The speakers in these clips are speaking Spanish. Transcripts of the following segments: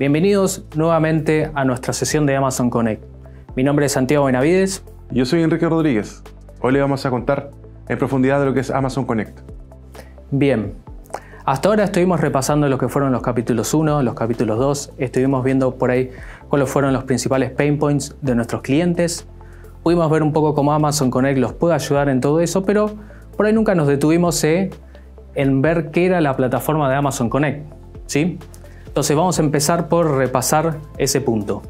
Bienvenidos nuevamente a nuestra sesión de Amazon Connect. Mi nombre es Santiago Benavides. Yo soy Enrique Rodríguez. Hoy le vamos a contar en profundidad de lo que es Amazon Connect. Bien, hasta ahora estuvimos repasando lo que fueron los capítulos 1, los capítulos 2. Estuvimos viendo por ahí cuáles fueron los principales pain points de nuestros clientes. Pudimos ver un poco cómo Amazon Connect los puede ayudar en todo eso, pero por ahí nunca nos detuvimos en ver qué era la plataforma de Amazon Connect, ¿sí? Entonces vamos a empezar por repasar ese punto.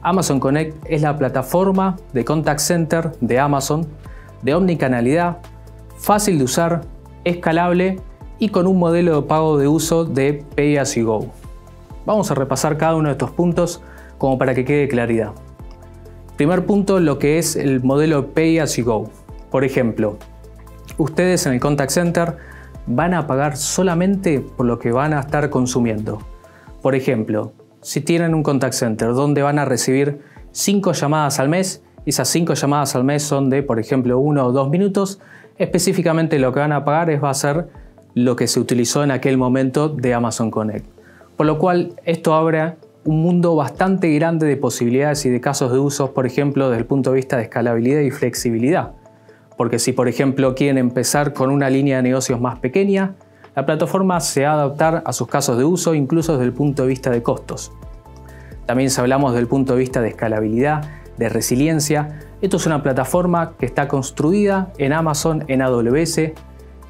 Amazon Connect es la plataforma de contact center de Amazon, de omnicanalidad, fácil de usar, escalable y con un modelo de pago de uso de Pay As You Go. Vamos a repasar cada uno de estos puntos como para que quede claridad. Primer punto, lo que es el modelo Pay As You Go. Por ejemplo, ustedes en el contact center van a pagar solamente por lo que van a estar consumiendo. Por ejemplo, si tienen un contact center donde van a recibir 5 llamadas al mes, esas 5 llamadas al mes son de, por ejemplo, 1 o 2 minutos, específicamente lo que van a pagar va a ser lo que se utilizó en aquel momento de Amazon Connect. Por lo cual, esto abre un mundo bastante grande de posibilidades y de casos de uso, por ejemplo, desde el punto de vista de escalabilidad y flexibilidad. Porque si, por ejemplo, quieren empezar con una línea de negocios más pequeña, la plataforma se va a adaptar a sus casos de uso, incluso desde el punto de vista de costos. También si hablamos desde el punto de vista de escalabilidad, de resiliencia, esto es una plataforma que está construida en Amazon, en AWS, que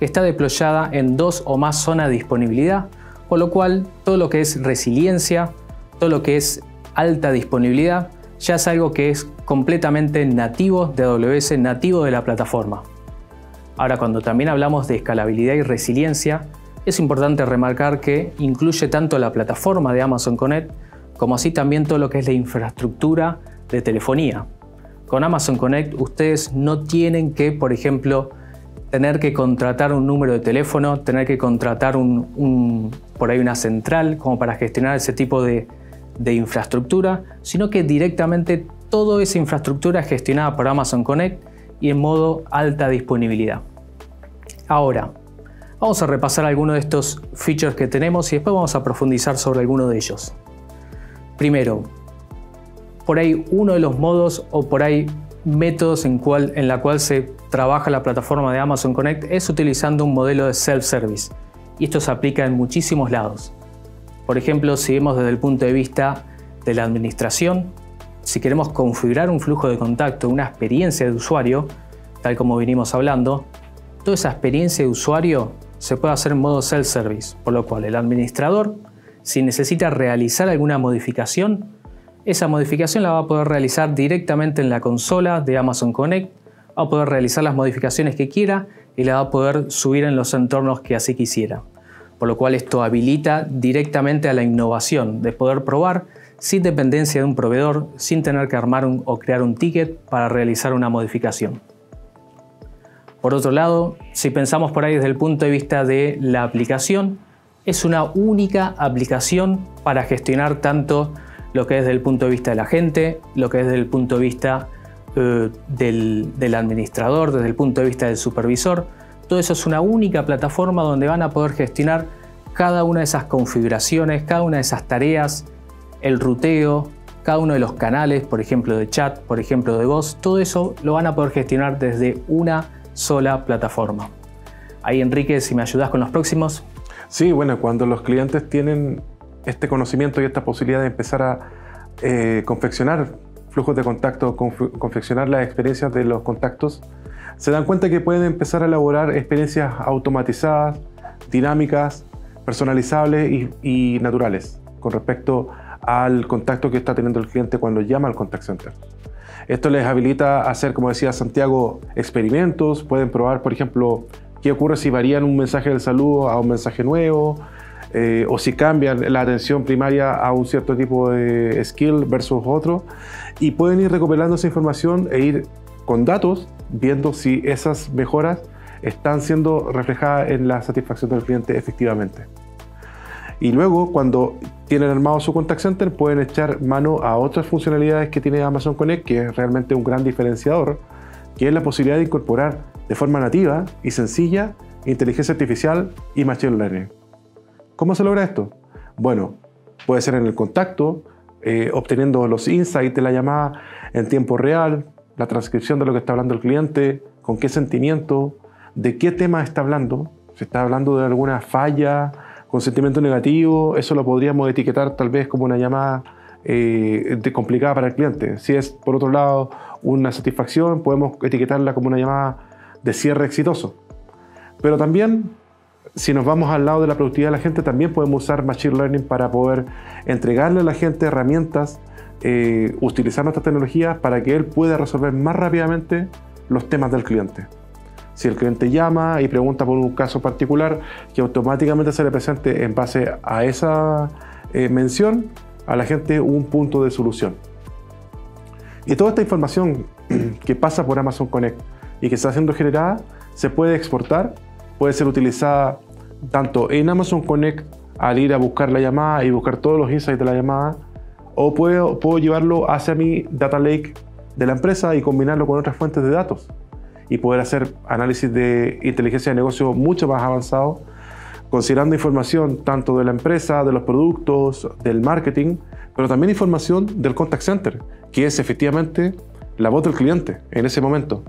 está deployada en 2 o más zonas de disponibilidad, por lo cual todo lo que es resiliencia, todo lo que es alta disponibilidad, ya es algo que es completamente nativo de AWS, nativo de la plataforma. Ahora, cuando también hablamos de escalabilidad y resiliencia, es importante remarcar que incluye tanto la plataforma de Amazon Connect, como así también todo lo que es la infraestructura de telefonía. Con Amazon Connect ustedes no tienen que, por ejemplo, tener que contratar un número de teléfono, tener que contratar por ahí una central como para gestionar ese tipo de infraestructura, sino que directamente toda esa infraestructura es gestionada por Amazon Connect y en modo alta disponibilidad. Ahora, vamos a repasar algunos de estos features que tenemos y después vamos a profundizar sobre alguno de ellos. Primero, por ahí uno de los modos o por ahí métodos en la cual se trabaja la plataforma de Amazon Connect es utilizando un modelo de self-service. Y esto se aplica en muchísimos lados. Por ejemplo, si vemos desde el punto de vista de la administración, si queremos configurar un flujo de contacto, una experiencia de usuario, tal como venimos hablando, toda esa experiencia de usuario se puede hacer en modo self-service, por lo cual el administrador, si necesita realizar alguna modificación, esa modificación la va a poder realizar directamente en la consola de Amazon Connect, va a poder realizar las modificaciones que quiera y la va a poder subir en los entornos que así quisiera. Por lo cual esto habilita directamente a la innovación, de poder probar sin dependencia de un proveedor, sin tener que armar o crear un ticket para realizar una modificación. Por otro lado, si pensamos por ahí desde el punto de vista de la aplicación, es una única aplicación para gestionar tanto lo que es desde el punto de vista de la gente, lo que es desde el punto de vista del administrador, desde el punto de vista del supervisor. Todo eso es una única plataforma donde van a poder gestionar cada una de esas configuraciones, cada una de esas tareas, el ruteo, cada uno de los canales, por ejemplo de chat, por ejemplo de voz, todo eso lo van a poder gestionar desde una sola plataforma. Ahí, Enrique, si me ayudas con los próximos. Sí, bueno, cuando los clientes tienen este conocimiento y esta posibilidad de empezar a confeccionar flujos de contacto, confeccionar las experiencias de los contactos, se dan cuenta que pueden empezar a elaborar experiencias automatizadas, dinámicas, personalizables y naturales con respecto al contacto que está teniendo el cliente cuando llama al contact center. Esto les habilita a hacer, como decía Santiago, experimentos. Pueden probar, por ejemplo, qué ocurre si varían un mensaje del saludo a un mensaje nuevo, o si cambian la atención primaria a un cierto tipo de skill versus otro, y pueden ir recopilando esa información e ir con datos viendo si esas mejoras están siendo reflejadas en la satisfacción del cliente efectivamente. Y luego, cuando tienen armado su contact center, pueden echar mano a otras funcionalidades que tiene Amazon Connect, que es realmente un gran diferenciador, que es la posibilidad de incorporar de forma nativa y sencilla inteligencia artificial y machine learning. ¿Cómo se logra esto? Bueno, puede ser en el contacto, obteniendo los insights de la llamada en tiempo real, la transcripción de lo que está hablando el cliente, con qué sentimiento, de qué tema está hablando. Si está hablando de alguna falla, con sentimiento negativo, eso lo podríamos etiquetar tal vez como una llamada complicada para el cliente. Si es, por otro lado, una satisfacción, podemos etiquetarla como una llamada de cierre exitoso. Pero también, si nos vamos al lado de la productividad de la gente, también podemos usar Machine Learning para poder entregarle a la gente herramientas, utilizar nuestras tecnologías para que él pueda resolver más rápidamente los temas del cliente. Si el cliente llama y pregunta por un caso particular, que automáticamente se le presente en base a esa mención a la gente un punto de solución. Y toda esta información que pasa por Amazon Connect y que está siendo generada se puede exportar, puede ser utilizada tanto en Amazon Connect al ir a buscar la llamada y buscar todos los insights de la llamada, o puedo llevarlo hacia mi data lake de la empresa y combinarlo con otras fuentes de datos y poder hacer análisis de inteligencia de negocio mucho más avanzado, considerando información tanto de la empresa, de los productos, del marketing, pero también información del contact center, que es efectivamente la voz del cliente en ese momento.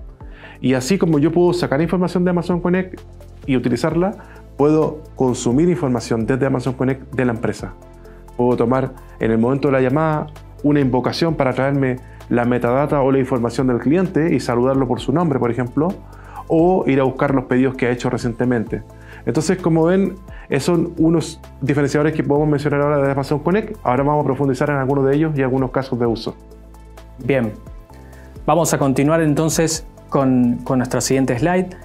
Y así como yo puedo sacar información de Amazon Connect y utilizarla, puedo consumir información desde Amazon Connect de la empresa. Puedo tomar en el momento de la llamada una invocación para traerme la metadata o la información del cliente y saludarlo por su nombre, por ejemplo, o ir a buscar los pedidos que ha hecho recientemente. Entonces, como ven, esos son unos diferenciadores que podemos mencionar ahora de Amazon Connect. Ahora vamos a profundizar en algunos de ellos y algunos casos de uso. Bien, vamos a continuar entonces con nuestra siguiente slide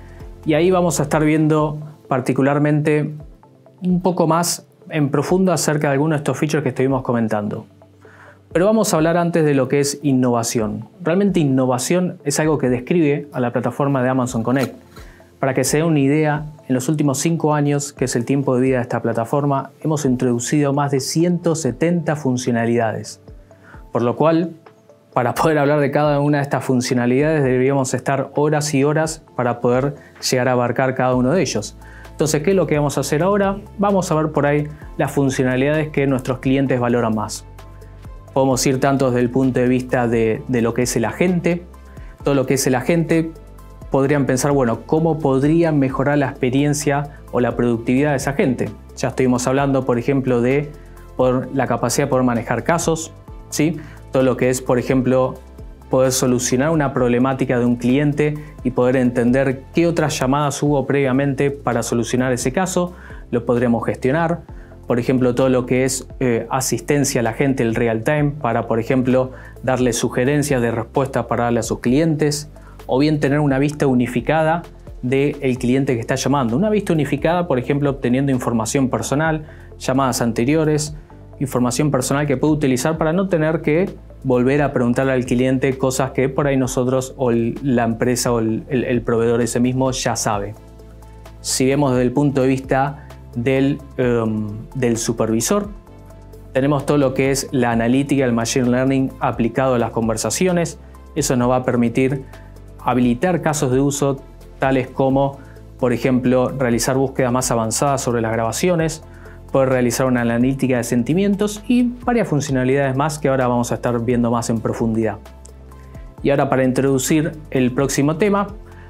y ahí vamos a estar viendo particularmente un poco más en profundo acerca de algunos de estos features que estuvimos comentando. Pero vamos a hablar antes de lo que es innovación. Realmente innovación es algo que describe a la plataforma de Amazon Connect. Para que se dé una idea, en los últimos 5 años, que es el tiempo de vida de esta plataforma, hemos introducido más de 170 funcionalidades. Por lo cual, para poder hablar de cada una de estas funcionalidades, deberíamos estar horas y horas para poder llegar a abarcar cada uno de ellos. Entonces, ¿qué es lo que vamos a hacer ahora? Vamos a ver por ahí las funcionalidades que nuestros clientes valoran más. Podemos ir tanto desde el punto de vista de lo que es el agente. Todo lo que es el agente, podrían pensar, bueno, ¿cómo podrían mejorar la experiencia o la productividad de esa gente? Ya estuvimos hablando, por ejemplo, de la capacidad de poder manejar casos, ¿sí? Todo lo que es, por ejemplo, poder solucionar una problemática de un cliente y poder entender qué otras llamadas hubo previamente para solucionar ese caso, lo podremos gestionar. Por ejemplo, todo lo que es asistencia a la gente, el real time, para, por ejemplo, darle sugerencias de respuesta para darle a sus clientes, o bien tener una vista unificada del cliente que está llamando. Una vista unificada, por ejemplo, obteniendo información personal, llamadas anteriores, información personal que puede utilizar para no tener que volver a preguntarle al cliente cosas que por ahí nosotros o la empresa o el proveedor ese mismo ya sabe. Si vemos desde el punto de vista del supervisor, tenemos todo lo que es la analítica, el machine learning aplicado a las conversaciones. Eso nos va a permitir habilitar casos de uso tales como, por ejemplo, realizar búsquedas más avanzadas sobre las grabaciones, poder realizar una analítica de sentimientos y varias funcionalidades más que ahora vamos a estar viendo más en profundidad. Y ahora, para introducir el próximo tema,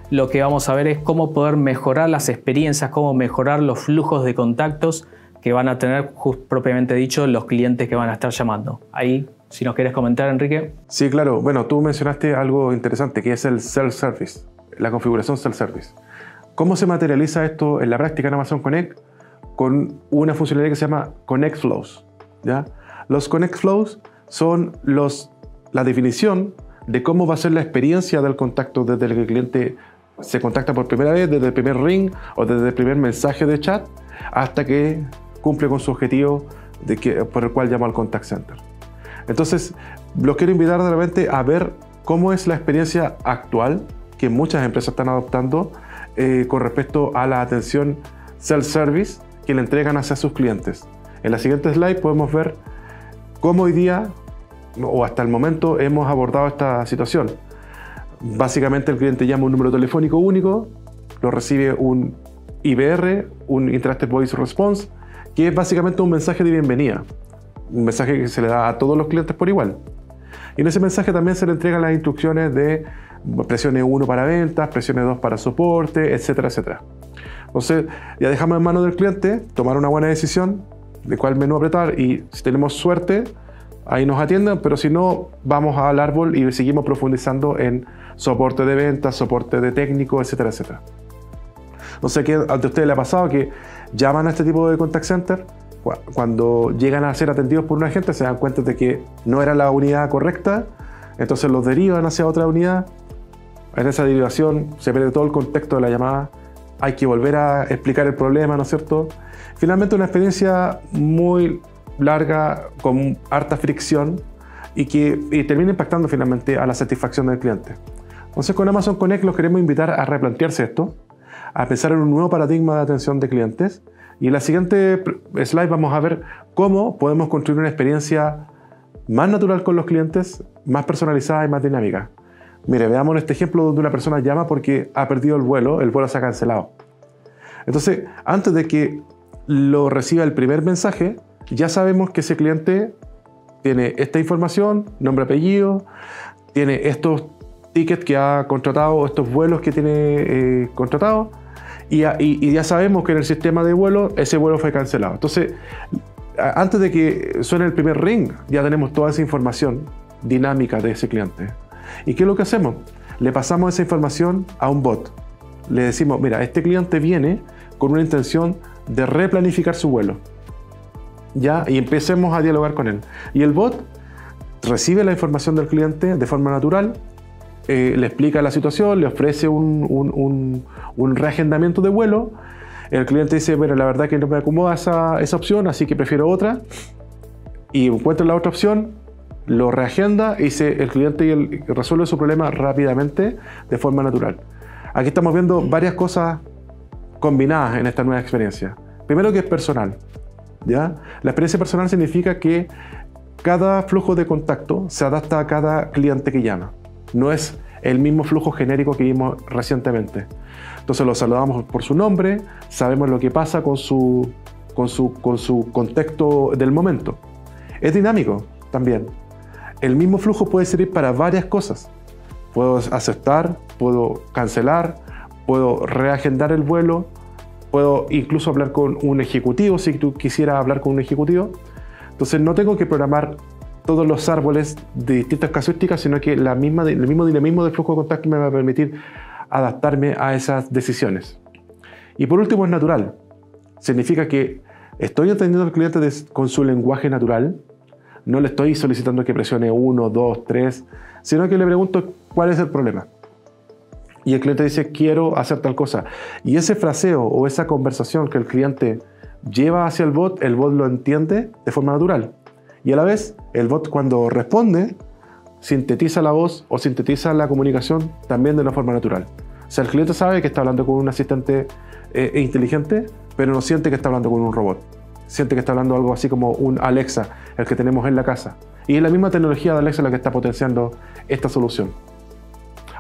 lo que vamos a ver es cómo poder mejorar las experiencias, cómo mejorar los flujos de contactos que van a tener, propiamente dicho, los clientes que van a estar llamando. Ahí, si nos quieres comentar, Enrique. Sí, claro. Bueno, tú mencionaste algo interesante, que es el self-service, la configuración self-service. ¿Cómo se materializa esto en la práctica en Amazon Connect? Con una funcionalidad que se llama Connect Flows, ¿ya? Los Connect Flows son la definición de cómo va a ser la experiencia del contacto desde el que el cliente se contacta por primera vez, desde el primer ring o desde el primer mensaje de chat hasta que cumple con su objetivo por el cual llama al contact center. Entonces, los quiero invitar de repente a ver cómo es la experiencia actual que muchas empresas están adoptando con respecto a la atención self-service que le entregan hacia sus clientes. En la siguiente slide podemos ver cómo hoy día o hasta el momento hemos abordado esta situación. Básicamente el cliente llama un número telefónico único, lo recibe un IVR, un Interactive Voice Response, que es básicamente un mensaje de bienvenida. un mensaje que se le da a todos los clientes por igual. Y en ese mensaje también se le entregan las instrucciones de presione 1 para ventas, presione 2 para soporte, etcétera, etcétera. Entonces ya dejamos en manos del cliente tomar una buena decisión de cuál menú apretar, y si tenemos suerte ahí nos atienden, pero si no, vamos al árbol y seguimos profundizando en soporte de ventas, soporte de técnico, etcétera, etcétera. No sé qué a ustedes les ha pasado que llaman a este tipo de contact center, cuando llegan a ser atendidos por un agente se dan cuenta de que no era la unidad correcta, entonces los derivan hacia otra unidad. En esa derivación se pierde todo el contexto de la llamada, hay que volver a explicar el problema, ¿no es cierto? Finalmente una experiencia muy larga, con harta fricción y termina impactando finalmente a la satisfacción del cliente. Entonces con Amazon Connect los queremos invitar a replantearse esto, a pensar en un nuevo paradigma de atención de clientes, y en la siguiente slide vamos a ver cómo podemos construir una experiencia más natural con los clientes, más personalizada y más dinámica. Mire, veamos este ejemplo donde una persona llama porque ha perdido el vuelo se ha cancelado. Entonces, antes de que lo reciba el primer mensaje, ya sabemos que ese cliente tiene esta información, nombre, apellido, tiene estos tickets que ha contratado, estos vuelos que tiene contratado, y ya sabemos que en el sistema de vuelo ese vuelo fue cancelado. Entonces, antes de que suene el primer ring, ya tenemos toda esa información dinámica de ese cliente. ¿Y qué es lo que hacemos? Le pasamos esa información a un bot. Le decimos, mira, este cliente viene con una intención de replanificar su vuelo. ¿Ya? Y empecemos a dialogar con él. Y el bot recibe la información del cliente de forma natural, le explica la situación, le ofrece un reagendamiento de vuelo. El cliente dice, bueno, la verdad que no me acomoda esa opción, así que prefiero otra. Y encuentra la otra opción, lo reagenda y el cliente resuelve su problema rápidamente de forma natural. Aquí estamos viendo varias cosas combinadas en esta nueva experiencia. Primero, que es personal. ¿Ya? La experiencia personal significa que cada flujo de contacto se adapta a cada cliente que llama. No es el mismo flujo genérico que vimos recientemente. Entonces lo saludamos por su nombre, sabemos lo que pasa con su contexto del momento. Es dinámico también. El mismo flujo puede servir para varias cosas. Puedo aceptar, puedo cancelar, puedo reagendar el vuelo, puedo incluso hablar con un ejecutivo si tú quisieras hablar con un ejecutivo. Entonces no tengo que programar todos los árboles de distintas casuísticas, sino que el mismo dinamismo del flujo de contacto me va a permitir adaptarme a esas decisiones. Y por último, es natural. Significa que estoy atendiendo al cliente con su lenguaje natural. No le estoy solicitando que presione 1, 2, 3, sino que le pregunto cuál es el problema. Y el cliente dice, quiero hacer tal cosa. Y ese fraseo o esa conversación que el cliente lleva hacia el bot lo entiende de forma natural. Y a la vez, el bot cuando responde, sintetiza la voz o sintetiza la comunicación también de una forma natural. O sea, el cliente sabe que está hablando con un asistente inteligente, pero no siente que está hablando con un robot. Siente que está hablando algo así como un Alexa, el que tenemos en la casa. Y es la misma tecnología de Alexa la que está potenciando esta solución.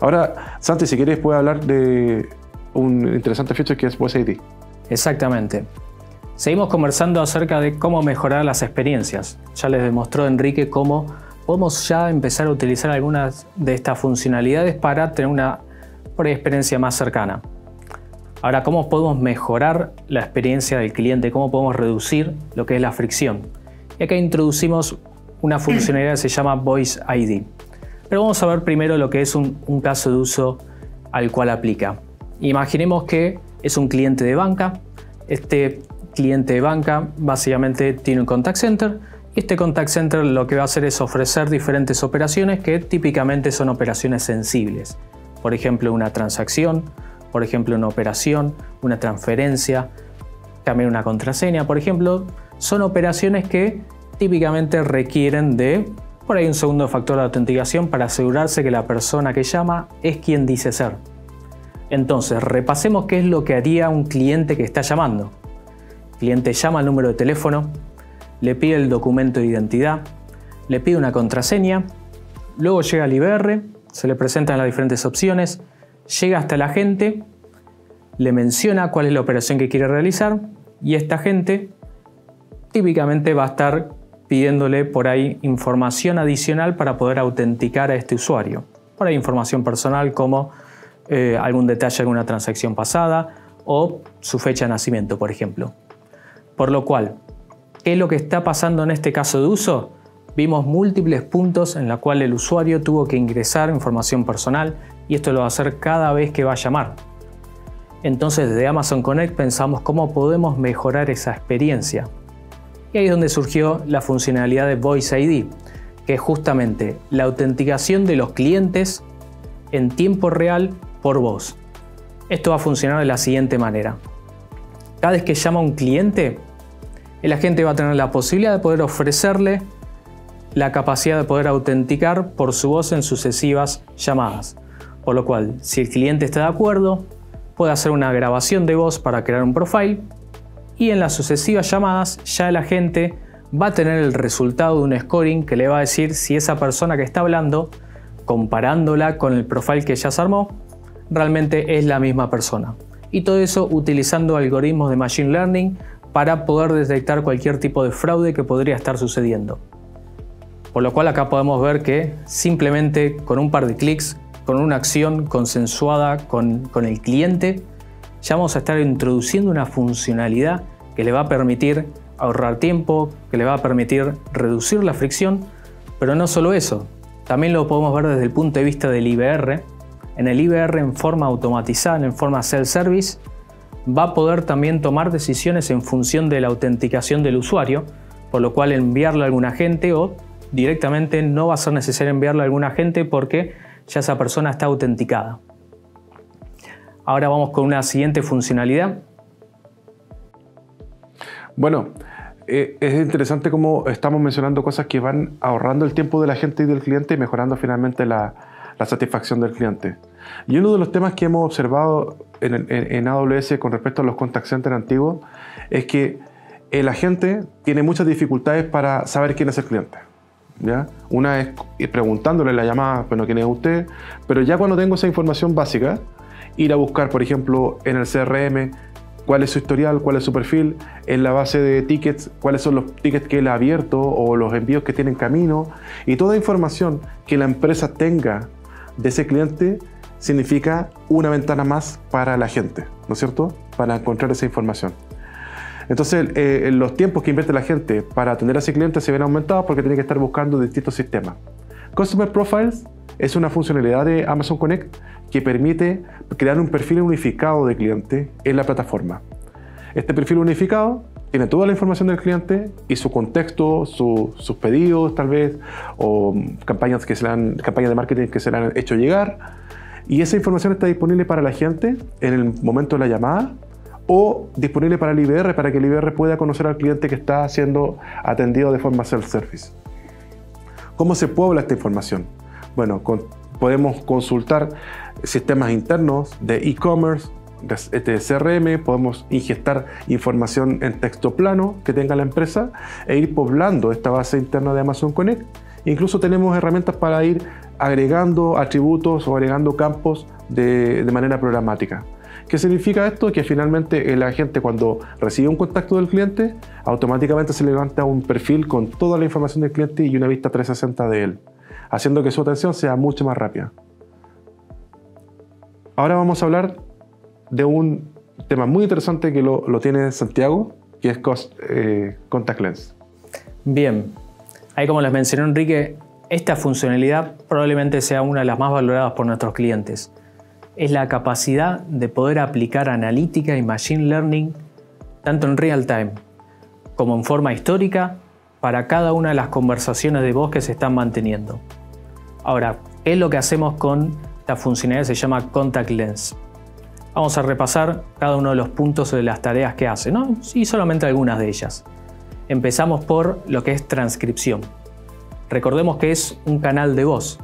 Ahora, Santi, si quieres, puedes hablar de un interesante feature que es Voice ID. Exactamente. Seguimos conversando acerca de cómo mejorar las experiencias. Ya les demostró Enrique cómo podemos ya empezar a utilizar algunas de estas funcionalidades para tener una experiencia más cercana. Ahora, ¿cómo podemos mejorar la experiencia del cliente? ¿Cómo podemos reducir lo que es la fricción? Y acá introducimos una funcionalidad que se llama Voice ID. Pero vamos a ver primero lo que es un caso de uso al cual aplica. Imaginemos que es un cliente de banca. Este cliente de banca básicamente tiene un contact center. Y este contact center lo que va a hacer es ofrecer diferentes operaciones que típicamente son operaciones sensibles. Por ejemplo, una transacción, por ejemplo, una operación, una transferencia, cambiar una contraseña, por ejemplo. Son operaciones que típicamente requieren de por ahí un segundo factor de autenticación para asegurarse que la persona que llama es quien dice ser. Entonces, repasemos qué es lo que haría un cliente que está llamando. El cliente llama al número de teléfono, le pide el documento de identidad, le pide una contraseña, luego llega al IBR, se le presentan las diferentes opciones, llega hasta el agente, le menciona cuál es la operación que quiere realizar y esta agente típicamente va a estar pidiéndole por ahí información adicional para poder autenticar a este usuario. Por ahí información personal como algún detalle de alguna transacción pasada o su fecha de nacimiento, por ejemplo. Por lo cual, ¿qué es lo que está pasando en este caso de uso? Vimos múltiples puntos en los cuales el usuario tuvo que ingresar información personal y esto lo va a hacer cada vez que va a llamar. Entonces desde Amazon Connect pensamos cómo podemos mejorar esa experiencia. Y ahí es donde surgió la funcionalidad de Voice ID, que es justamente la autenticación de los clientes en tiempo real por voz. Esto va a funcionar de la siguiente manera. Cada vez que llama un cliente, el agente va a tener la posibilidad de poder ofrecerle la capacidad de poder autenticar por su voz en sucesivas llamadas. Por lo cual, si el cliente está de acuerdo, puede hacer una grabación de voz para crear un profile y en las sucesivas llamadas ya el agente va a tener el resultado de un scoring que le va a decir si esa persona que está hablando, comparándola con el profile que ya se armó, realmente es la misma persona. Y todo eso utilizando algoritmos de Machine Learning para poder detectar cualquier tipo de fraude que podría estar sucediendo. Por lo cual acá podemos ver que simplemente con un par de clics, con una acción consensuada con el cliente, ya vamos a estar introduciendo una funcionalidad que le va a permitir ahorrar tiempo, que le va a permitir reducir la fricción, pero no solo eso, también lo podemos ver desde el punto de vista del IVR. En el IVR en forma automatizada, en forma self-service, va a poder también tomar decisiones en función de la autenticación del usuario, por lo cual enviarle a algún agente o directamente no va a ser necesario enviarle a algún agente porque ya esa persona está autenticada. Ahora vamos con una siguiente funcionalidad. Bueno, es interesante cómo estamos mencionando cosas que van ahorrando el tiempo de la gente y del cliente y mejorando finalmente la satisfacción del cliente. Y uno de los temas que hemos observado en AWS con respecto a los contact centers antiguos es que el agente tiene muchas dificultades para saber quién es el cliente, ¿ya? Una es preguntándole en la llamada, bueno, ¿quién es usted? Pero ya cuando tengo esa información básica, ir a buscar, por ejemplo, en el CRM, cuál es su historial, cuál es su perfil, en la base de tickets, cuáles son los tickets que él ha abierto o los envíos que tiene en camino, y toda información que la empresa tenga de ese cliente significa una ventana más para la gente, ¿no es cierto? Para encontrar esa información. Entonces, los tiempos que invierte la gente para atender a ese cliente se ven aumentados porque tiene que estar buscando distintos sistemas. Customer Profiles es una funcionalidad de Amazon Connect que permite crear un perfil unificado de cliente en la plataforma. Este perfil unificado tiene toda la información del cliente y su contexto, sus pedidos tal vez, o campañas de marketing que se le han hecho llegar. Y esa información está disponible para la gente en el momento de la llamada o disponible para el IVR, para que el IVR pueda conocer al cliente que está siendo atendido de forma self-service. ¿Cómo se puebla esta información? Bueno, podemos consultar sistemas internos de e-commerce, de CRM, podemos ingestar información en texto plano que tenga la empresa e ir poblando esta base interna de Amazon Connect. Incluso tenemos herramientas para ir agregando atributos o agregando campos de manera programática. ¿Qué significa esto? Que finalmente el agente, cuando recibe un contacto del cliente, automáticamente se levanta un perfil con toda la información del cliente y una vista 360 de él, haciendo que su atención sea mucho más rápida. Ahora vamos a hablar de un tema muy interesante que lo tiene Santiago, que es Contact Lens. Bien, ahí como les mencionó Enrique, esta funcionalidad probablemente sea una de las más valoradas por nuestros clientes. Es la capacidad de poder aplicar analítica y machine learning tanto en real time como en forma histórica para cada una de las conversaciones de voz que se están manteniendo. Ahora, ¿qué es lo que hacemos con esta funcionalidad que se llama Contact Lens? Vamos a repasar cada uno de los puntos de las tareas que hace, ¿no? Y solamente algunas de ellas. Empezamos por lo que es transcripción. Recordemos que es un canal de voz,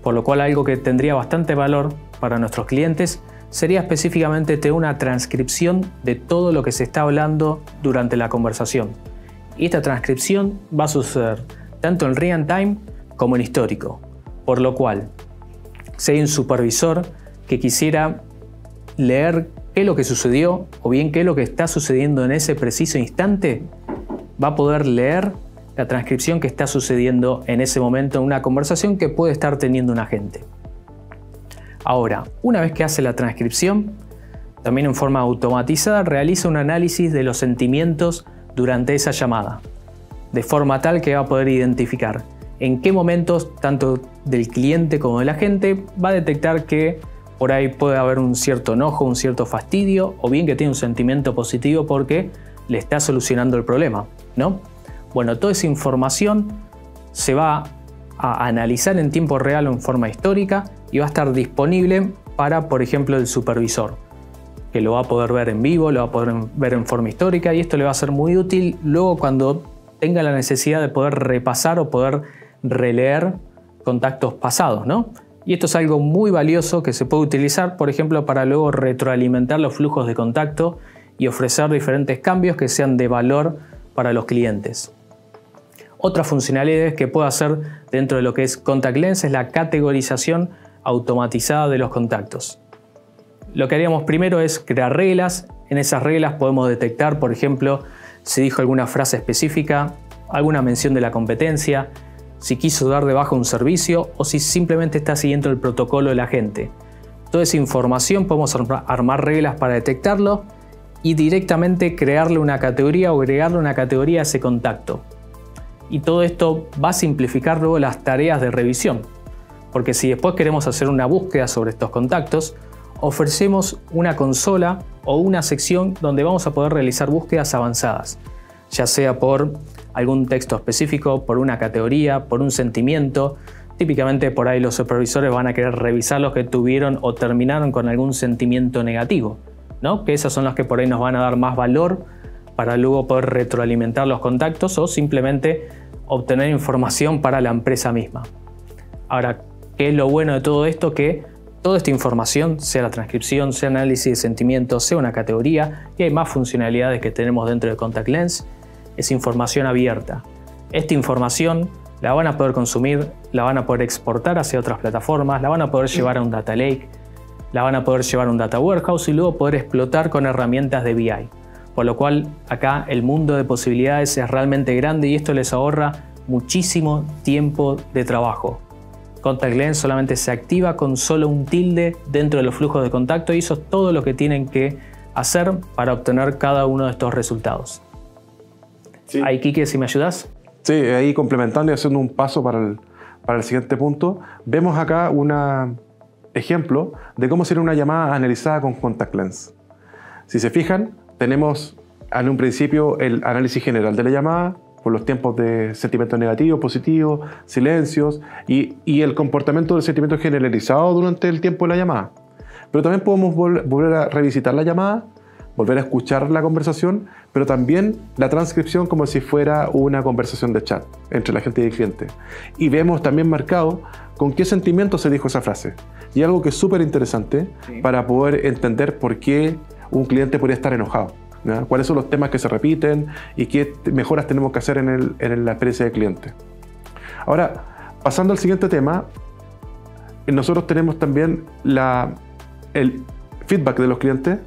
por lo cual algo que tendría bastante valor para nuestros clientes sería específicamente tener una transcripción de todo lo que se está hablando durante la conversación. Y esta transcripción va a suceder tanto en real time como en histórico, por lo cual si hay un supervisor que quisiera leer qué es lo que sucedió o bien qué es lo que está sucediendo en ese preciso instante, va a poder leer la transcripción que está sucediendo en ese momento en una conversación que puede estar teniendo un agente. Ahora, una vez que hace la transcripción, también en forma automatizada realiza un análisis de los sentimientos durante esa llamada, de forma tal que va a poder identificar en qué momentos, tanto del cliente como del agente, va a detectar que por ahí puede haber un cierto enojo, un cierto fastidio, o bien que tiene un sentimiento positivo porque le está solucionando el problema, ¿no? Bueno, toda esa información se va a analizar en tiempo real o en forma histórica y va a estar disponible para, por ejemplo, el supervisor, que lo va a poder ver en vivo, lo va a poder ver en forma histórica, y esto le va a ser muy útil luego cuando tenga la necesidad de poder repasar o poder releer contactos pasados, ¿no? Y esto es algo muy valioso que se puede utilizar, por ejemplo, para luego retroalimentar los flujos de contacto y ofrecer diferentes cambios que sean de valor para los clientes. Otra funcionalidad que puedo hacer dentro de lo que es Contact Lens es la categorización automatizada de los contactos. Lo que haríamos primero es crear reglas. En esas reglas podemos detectar, por ejemplo, si dijo alguna frase específica, alguna mención de la competencia, si quiso dar de baja un servicio o si simplemente está siguiendo el protocolo del agente. Toda esa información podemos armar reglas para detectarlo y directamente crearle una categoría o agregarle una categoría a ese contacto. Y todo esto va a simplificar luego las tareas de revisión, porque si después queremos hacer una búsqueda sobre estos contactos, ofrecemos una consola o una sección donde vamos a poder realizar búsquedas avanzadas, ya sea por algún texto específico, por una categoría, por un sentimiento. Típicamente por ahí los supervisores van a querer revisar los que tuvieron o terminaron con algún sentimiento negativo, ¿no? Que esas son las que por ahí nos van a dar más valor para luego poder retroalimentar los contactos o simplemente obtener información para la empresa misma. Ahora, ¿qué es lo bueno de todo esto? Que toda esta información, sea la transcripción, sea análisis de sentimientos, sea una categoría, y hay más funcionalidades que tenemos dentro de Contact Lens, es información abierta. Esta información la van a poder consumir, la van a poder exportar hacia otras plataformas, la van a poder llevar a un data lake, la van a poder llevar a un data warehouse y luego poder explotar con herramientas de BI. Por lo cual acá el mundo de posibilidades es realmente grande y esto les ahorra muchísimo tiempo de trabajo. Contact Lens solamente se activa con solo un tilde dentro de los flujos de contacto y eso es todo lo que tienen que hacer para obtener cada uno de estos resultados. Sí. Ahí, Quique, si me ayudas. Sí, ahí complementando y haciendo un paso para el siguiente punto, vemos acá un ejemplo de cómo sería una llamada analizada con Contact Lens. Si se fijan, tenemos en un principio el análisis general de la llamada, por los tiempos de sentimientos negativos, positivos, silencios y el comportamiento del sentimiento generalizado durante el tiempo de la llamada. Pero también podemos volver a revisitar la llamada, volver a escuchar la conversación, pero también la transcripción como si fuera una conversación de chat entre la gente y el cliente. Y vemos también marcado con qué sentimiento se dijo esa frase. Y algo que es súper interesante para poder entender por qué un cliente podría estar enojado, ¿no? Cuáles son los temas que se repiten y qué mejoras tenemos que hacer en la experiencia del cliente. Ahora, pasando al siguiente tema, nosotros tenemos también el feedback de los clientes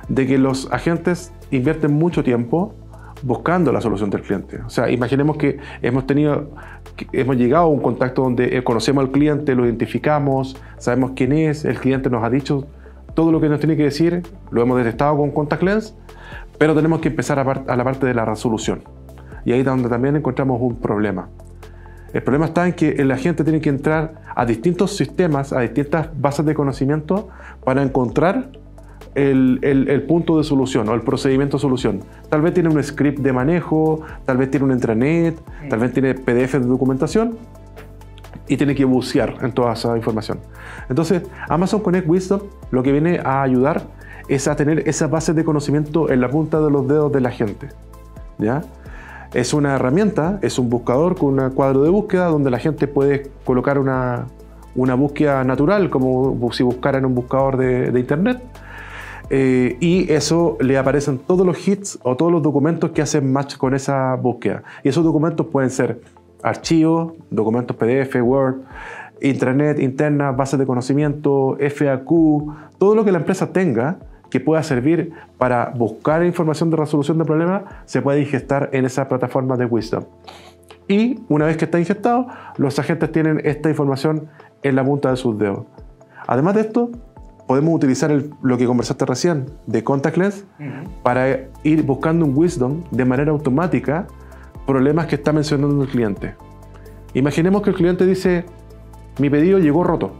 de que los agentes invierten mucho tiempo buscando la solución del cliente. O sea, imaginemos que hemos llegado a un contacto donde conocemos al cliente, lo identificamos, sabemos quién es, el cliente nos ha dicho todo lo que nos tiene que decir, lo hemos detectado con Contact Lens, pero tenemos que empezar a la parte de la resolución. Y ahí es donde también encontramos un problema. El problema está en que el agente tiene que entrar a distintos sistemas, a distintas bases de conocimiento para encontrar el punto de solución o el procedimiento de solución. Tal vez tiene un script de manejo, tal vez tiene un intranet, tal vez tiene PDF de documentación y tiene que bucear en toda esa información. Entonces, Amazon Connect Wisdom lo que viene a ayudar es a tener esa base de conocimiento en la punta de los dedos de la gente, ¿ya? Es una herramienta, es un buscador con un cuadro de búsqueda donde la gente puede colocar una búsqueda natural, como si buscara en un buscador de internet. Y eso le aparecen todos los hits o todos los documentos que hacen match con esa búsqueda. Y esos documentos pueden ser archivos, documentos PDF, Word, intranet, interna, bases de conocimiento, FAQ, todo lo que la empresa tenga que pueda servir para buscar información de resolución de problemas se puede ingestar en esa plataforma de Wisdom. Y una vez que está ingestado, los agentes tienen esta información en la punta de sus dedos. Además de esto, podemos utilizar lo que conversaste recién de Contact Lens para ir buscando un wisdom de manera automática problemas que está mencionando el cliente. Imaginemos que el cliente dice, mi pedido llegó roto.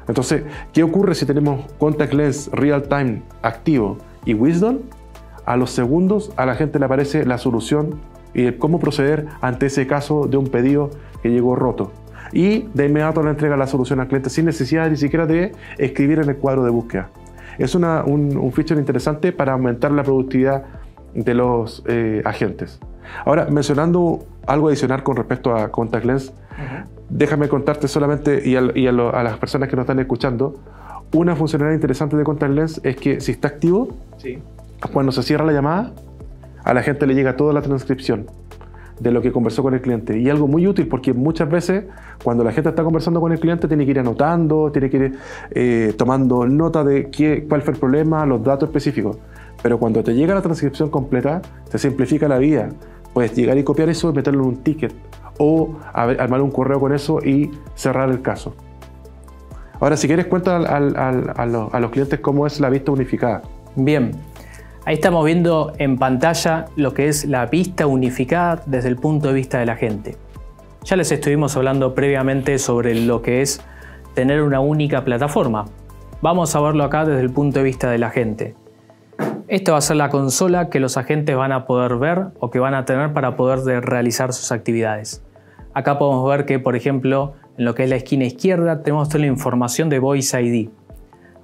Entonces, ¿qué ocurre si tenemos Contact Lens Real Time activo y Wisdom? A los segundos a la gente le aparece la solución y cómo proceder ante ese caso de un pedido que llegó roto. Y de inmediato le entrega la solución al cliente sin necesidad ni siquiera de escribir en el cuadro de búsqueda. Es un feature interesante para aumentar la productividad de los agentes. Ahora, mencionando algo adicional con respecto a Contact Lens, déjame contarte solamente y a las personas que nos están escuchando, una funcionalidad interesante de Contact Lens es que si está activo, cuando se cierra la llamada, a la gente le llega toda la transcripción de lo que conversó con el cliente. Y algo muy útil porque muchas veces cuando la gente está conversando con el cliente tiene que ir anotando, tiene que ir tomando nota de cuál fue el problema, los datos específicos. Pero cuando te llega la transcripción completa, te simplifica la vida. Puedes llegar y copiar eso y meterlo en un ticket o armar un correo con eso y cerrar el caso. Ahora, si quieres, cuenta a los clientes cómo es la vista unificada. Bien, ahí estamos viendo en pantalla lo que es la vista unificada desde el punto de vista de la gente. Ya les estuvimos hablando previamente sobre lo que es tener una única plataforma. Vamos a verlo acá desde el punto de vista de la gente. Esta va a ser la consola que los agentes van a poder ver o que van a tener para poder realizar sus actividades. Acá podemos ver que, por ejemplo, en lo que es la esquina izquierda tenemos toda la información de Voice ID.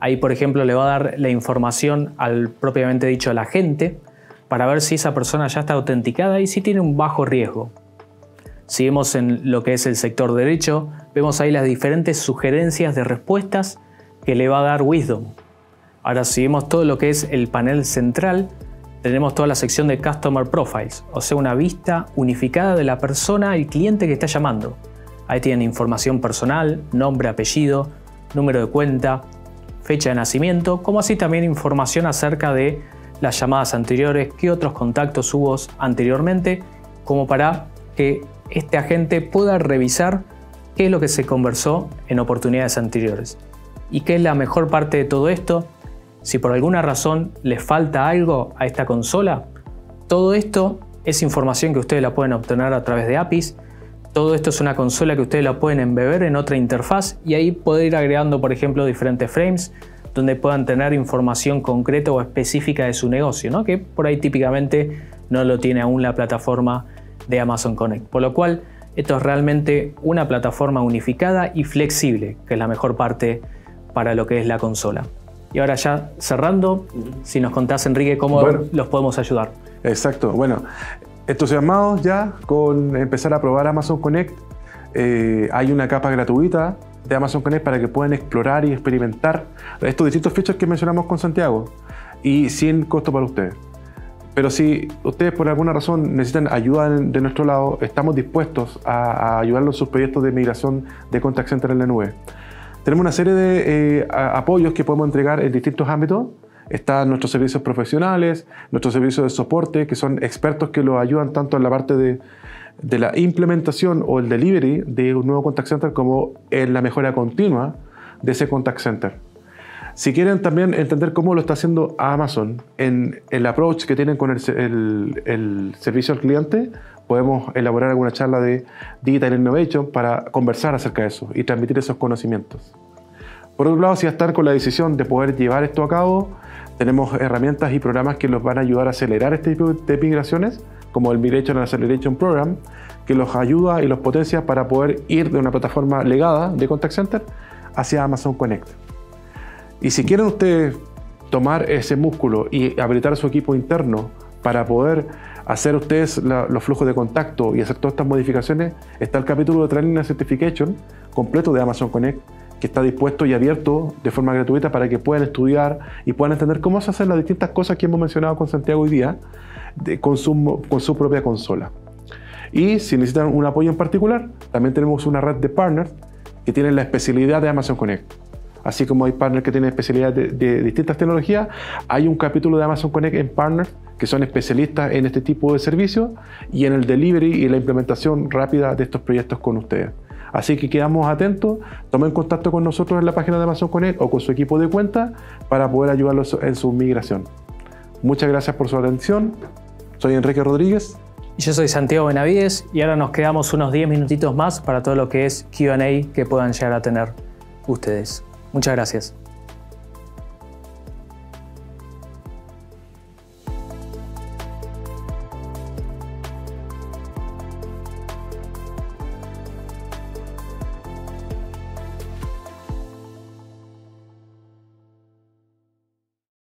Ahí, por ejemplo, le va a dar la información propiamente dicho al agente para ver si esa persona ya está autenticada y si tiene un bajo riesgo. Si vemos en lo que es el sector derecho, vemos ahí las diferentes sugerencias de respuestas que le va a dar Wisdom. Ahora, si vemos todo lo que es el panel central, tenemos toda la sección de Customer Profiles, o sea, una vista unificada de la persona, el cliente que está llamando. Ahí tienen información personal, nombre, apellido, número de cuenta, fecha de nacimiento, como así también información acerca de las llamadas anteriores, qué otros contactos hubo anteriormente, como para que este agente pueda revisar qué es lo que se conversó en oportunidades anteriores. ¿Y qué es la mejor parte de todo esto? Si por alguna razón les falta algo a esta consola, todo esto es información que ustedes la pueden obtener a través de APIs. Todo esto es una consola que ustedes la pueden embeber en otra interfaz y ahí poder ir agregando, por ejemplo, diferentes frames donde puedan tener información concreta o específica de su negocio, ¿no? Que por ahí típicamente no lo tiene aún la plataforma de Amazon Connect. Por lo cual, esto es realmente una plataforma unificada y flexible, que es la mejor parte para lo que es la consola. Y ahora ya cerrando, si nos contás, Enrique, cómo los podemos ayudar. Exacto. Bueno, entusiasmados ya con empezar a probar Amazon Connect. Hay una capa gratuita de Amazon Connect para que puedan explorar y experimentar estos distintos features que mencionamos con Santiago y sin costo para ustedes. Pero si ustedes por alguna razón necesitan ayuda de nuestro lado, estamos dispuestos a ayudarlos en sus proyectos de migración de contact center en la nube. Tenemos una serie de apoyos que podemos entregar en distintos ámbitos. Están nuestros servicios profesionales, nuestros servicios de soporte, que son expertos que los ayudan tanto en la parte de la implementación o el delivery de un nuevo contact center como en la mejora continua de ese contact center. Si quieren también entender cómo lo está haciendo Amazon en el approach que tienen con el servicio al cliente, podemos elaborar alguna charla de Digital Innovation para conversar acerca de eso y transmitir esos conocimientos. Por otro lado, si ya están con la decisión de poder llevar esto a cabo, tenemos herramientas y programas que los van a ayudar a acelerar este tipo de migraciones, como el Migration and Acceleration Program, que los ayuda y los potencia para poder ir de una plataforma legada de Contact Center hacia Amazon Connect. Y si quieren ustedes tomar ese músculo y habilitar su equipo interno para poder hacer ustedes los flujos de contacto y hacer todas estas modificaciones, está el capítulo de Training and Certification completo de Amazon Connect, que está dispuesto y abierto de forma gratuita para que puedan estudiar y puedan entender cómo se hacen las distintas cosas que hemos mencionado con Santiago hoy día con su propia consola. Y si necesitan un apoyo en particular, también tenemos una red de partners que tienen la especialidad de Amazon Connect. Así como hay partners que tienen especialidad de distintas tecnologías, hay un capítulo de Amazon Connect en partners que son especialistas en este tipo de servicios y en el delivery y la implementación rápida de estos proyectos con ustedes. Así que quedamos atentos, tomen contacto con nosotros en la página de Amazon Connect o con su equipo de cuenta para poder ayudarlos en su migración. Muchas gracias por su atención. Soy Enrique Rodríguez. Y yo soy Santiago Benavides y ahora nos quedamos unos 10 minutitos más para todo lo que es Q&A que puedan llegar a tener ustedes. Muchas gracias.